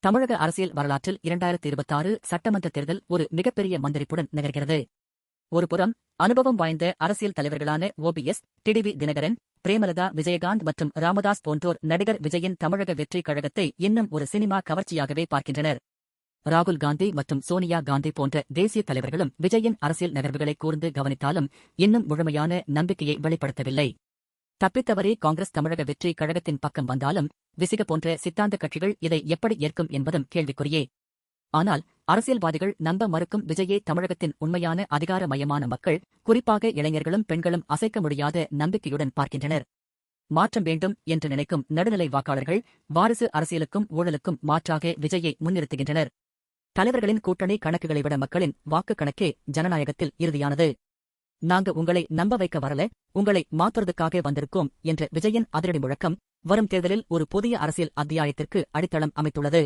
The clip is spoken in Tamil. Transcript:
தமிழக அரசியல் வரலாற்றில் 2026 சட்டமன்ற தேர்தல் ஒரு மிகப்பெரிய மந்திரிப்புடன் நகர்கிறது. ஒருபுறம் அனுபவம் வாய்ந்த அரசியல் தலைவர்களான ஓபிஎஸ், டிடிவி தினகரன், பிரேமலதா விஜயகாந்த் மற்றும் ராமதாஸ் போன்றோர் நடிகர் விஜயின் தமிழக வெற்றிக் கழகத்தை இன்னும் ஒரு சினிமா கவர்ச்சியாகவே பார்க்கின்றனர். ராகுல் காந்தி மற்றும் சோனியா காந்தி போன்ற தேசிய தலைவர்களும் விஜயின் அரசியல் நகர்வுகளை கூர்ந்து கவனித்தாலும் இன்னும் முழுமையான நம்பிக்கையை வெளிப்படுத்தவில்லை. தப்பித்தவரே காங்கிரஸ் தமிழக வெற்றி கழகத்தின் பக்கம் வந்தாலும் விசிக போன்ற சித்தாந்த கட்சிகள் இதை எப்படி ஏற்கும் என்பதும் கேள்விக்குறியே. ஆனால் அரசியல்வாதிகள் நம்ப மறுக்கும் விஜயே தமிழகத்தின் உண்மையான அதிகார மையமான மக்கள், குறிப்பாக இளைஞர்களும் பெண்களும் அசைக்க முடியாத நம்பிக்கையுடன் பார்க்கின்றனர். மாற்றம் வேண்டும் என்று நினைக்கும் நடுநிலை வாக்காளர்கள் வாரிசு அரசியலுக்கும் ஊழலுக்கும் மாற்றாக விஜயை முன்னிறுத்துகின்றனர். தலைவர்களின் கூட்டணி கணக்குகளை விட மக்களின் வாக்கு கணக்கே ஜனநாயகத்தில் இறுதியானது. நாங்க உங்களை நம்ப வைக்க வரல, உங்களை மாற்றுறதுக்காக வந்திருக்கோம் என்ற விஜயின் அதிரடி முழக்கம் வரும் தேர்தலில் ஒரு புதிய அரசியல் அத்தியாயத்திற்கு அடித்தளம் அமைத்துள்ளது.